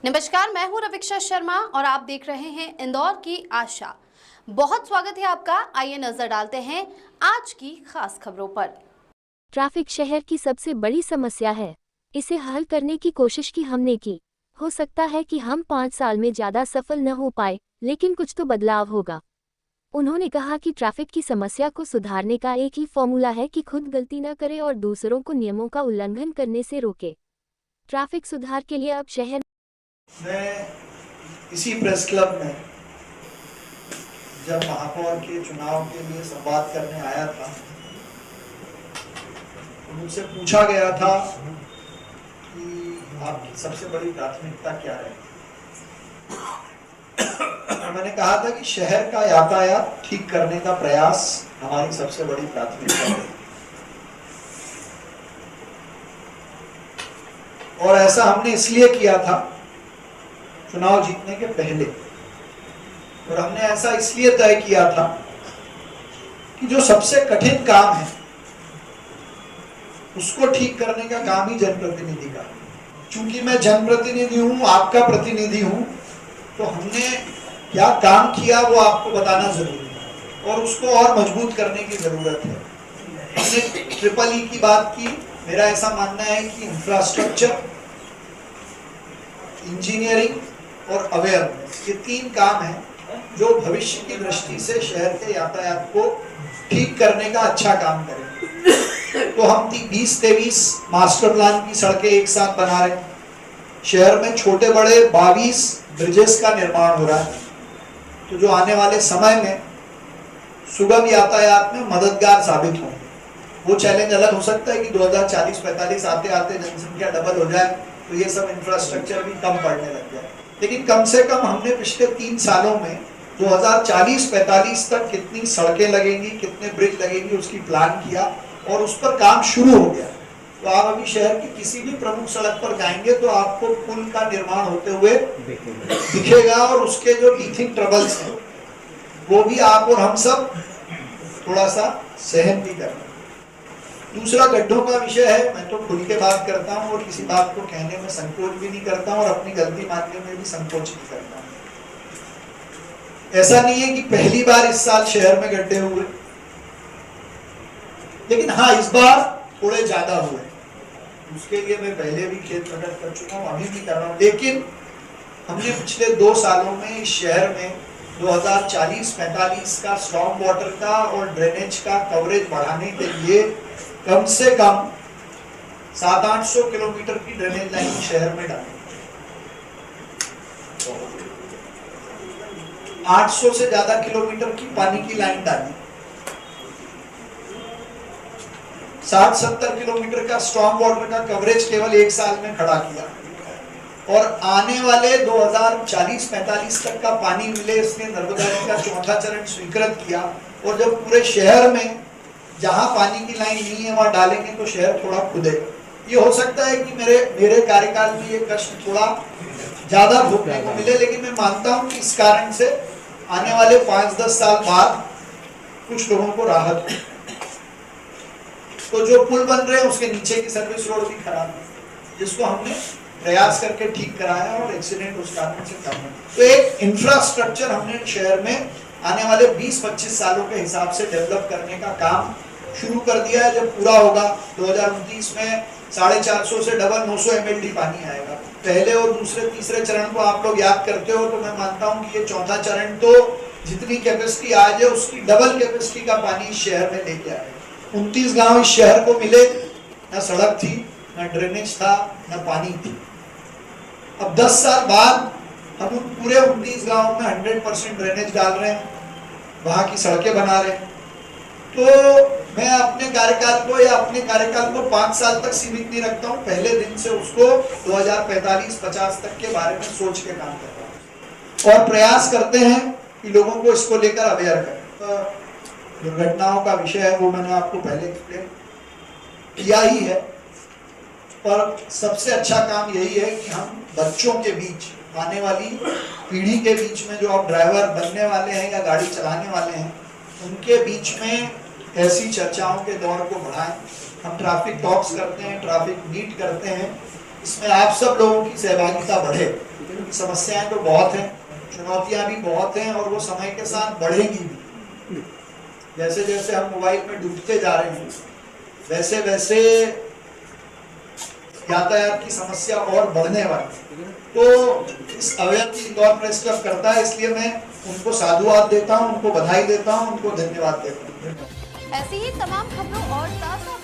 नमस्कार, मैं हूं रविक्षा शर्मा और आप देख रहे हैं इंदौर की आशा। बहुत स्वागत है आपका। आइए नजर डालते हैं आज की खास खबरों पर। ट्रैफिक शहर की सबसे बड़ी समस्या है। इसे हल करने की कोशिश की हमने की। हो सकता है कि हम 5 साल में ज्यादा सफल न हो पाए, लेकिन कुछ तो बदलाव होगा। उन्होंने कहा कि ट्रैफिक की समस्या को सुधारने का एक ही फॉर्मूला है कि खुद गलती न करे और दूसरों को नियमों का उल्लंघन करने से रोके। ट्रैफिक सुधार के लिए अब शहर मैं इसी प्रेस क्लब में जब महापौर के चुनाव के लिए संवाद करने आया था तो मुझसे पूछा गया था कि आपकी सबसे बड़ी प्राथमिकता क्या है। मैंने कहा था कि शहर का यातायात ठीक करने का प्रयास हमारी सबसे बड़ी प्राथमिकता है और ऐसा हमने इसलिए किया था चुनाव जीतने के पहले, और हमने ऐसा इसलिए तय किया था कि जो सबसे कठिन काम है उसको ठीक करने का काम ही जनप्रतिनिधि का। चूंकि मैं जनप्रतिनिधि हूं, आपका प्रतिनिधि हूं, तो हमने क्या काम किया वो आपको बताना जरूरी है और उसको और मजबूत करने की जरूरत है। हमने ट्रिपल ई की बात की। मेरा ऐसा मानना है कि इंफ्रास्ट्रक्चर, इंजीनियरिंग और अवेयरनेस, ये 3 काम हैं जो भविष्य की दृष्टि से शहर के यातायात को ठीक करने का अच्छा काम करेंगे। तो हम 20-23 मास्टर प्लान की सड़कें एक साथ बना रहे हैं। शहर में छोटे बड़े 22 ब्रिजेस का निर्माण हो रहा है, तो जो आने वाले समय में सुगम यातायात में मददगार साबित होंगे। वो चैलेंज अलग हो सकता है कि 2040-45 आते आते जनसंख्या डबल हो जाए तो ये सब इंफ्रास्ट्रक्चर भी कम पड़ने लग जाए, लेकिन कम से कम हमने पिछले 3 सालों में 2040-45 तक कितनी सड़कें लगेंगी, कितने ब्रिज लगेंगी, उसकी प्लान किया और उस पर काम शुरू हो गया। तो आप अभी शहर की किसी भी प्रमुख सड़क पर जाएंगे तो आपको पुल का निर्माण होते हुए दिखेगा और उसके जो टीथिंग ट्रबल्स हैं वो भी आप और हम सब थोड़ा सा सहन भी कर रहे हैं। दूसरा गड्ढों का विषय है। मैं तो खुल के बात करता हूँ और किसी बात को कहने में संकोच भी नहीं करता हूँ और अपनी गलती मानने में भी संकोच नहीं करता हूँ। ऐसा नहीं है कि पहली बार इस साल शहर में गड्ढे हुए, लेकिन हाँ इस बार थोड़े ज्यादा हुए। उसके लिए मैं पहले भी खेद प्रकट कर चुका हूँ, अभी भी कर रहा हूँ। लेकिन हमने पिछले 2 सालों में इस शहर में 2040-45 का स्टॉर्म वाटर का और ड्रेनेज का कवरेज बढ़ाने के लिए कम से कम 700-800 किलोमीटर की ड्रेनेज लाइन शहर में डाली। 800 से ज्यादा किलोमीटर की पानी की लाइन डाली। 60-70 किलोमीटर का स्टॉर्म वाटर का कवरेज केवल 1 साल में खड़ा किया और आने वाले 2040-45 तक का पानी मिले इसलिए नर्मदा नदी का 4था चरण स्वीकृत किया। और जब पूरे शहर में जहां पानी की लाइन नहीं है वहां डालेंगे तो शहर थोड़ा खुदेगा। ये हो सकता है कि मेरे कार्यकाल में ये कष्ट थोड़ा ज्यादा भोगने को मिले, लेकिन मैं मानता हूं कि इस कारण से आने वाले 5-10 साल बाद कुछ लोगों को राहत हो। तो जो पुल बन रहे हैं उसके नीचे की सर्विस रोड भी खराब है, जिसको हमने प्रयास करके ठीक कराया और एक्सीडेंट उस कारण से कम है। तो एक इंफ्रास्ट्रक्चर हमने शहर में आने वाले 20-25 सालों के हिसाब से डेवलप करने का काम शुरू कर दिया है। जब पूरा होगा 2029 में 450 से डबल 900 MLD पानी आएगा। पहले और दूसरे तीसरे चरण को आप लोग याद करते हो, तो मैं मानता हूं कि ये 4था चरण तो जितनी कैपेसिटी आज है उसकी डबल कैपेसिटी का पानी इस शहर में लेके आएगा। 29 गांव इस शहर को मिले, न सड़क थी, न ड्रेनेज था, न पानी थी। अब 10 साल बाद हम उन पूरे 29 गांव में 100% ड्रेनेज डाल रहे हैं, वहां की सड़कें बना रहे हैं। तो मैं अपने कार्यकाल को या अपने कार्यकाल को 5 साल तक सीमित नहीं रखता हूं, पहले दिन से उसको 2045-50 तक के बारे में सोच के काम करता हूं और प्रयास करते हैं कि लोगों को इसको लेकर अवेयर करें। दुर्घटनाओं का विषय है वो मैंने आपको पहले एक्सप्लेन किया ही है, पर सबसे अच्छा काम यही है कि हम बच्चों के बीच, आने वाली पीढ़ी के बीच में जो अब ड्राइवर बनने वाले हैं या गाड़ी चलाने वाले हैं, उनके बीच में ऐसी चर्चाओं के दौर को बढ़ाएं। हम ट्रैफिक टॉक्स करते हैं, ट्रैफिक मीट करते हैं, इसमें आप सब लोगों की सहभागिता बढ़े। समस्याएं तो बहुत हैं, चुनौतियां भी बहुत हैं और वो समय के साथ बढ़ेंगी भी। जैसे जैसे हम मोबाइल में डूबते जा रहे हैं वैसे वैसे यातायात की समस्या और बढ़ने वाली। तो इस अवयव की इंदौर प्रेस क्लब करता है, इसलिए मैं उनको साधुवाद देता हूं, उनको बधाई देता हूं, उनको धन्यवाद देता हूं। ऐसी ही तमाम खबरों और ताज़ा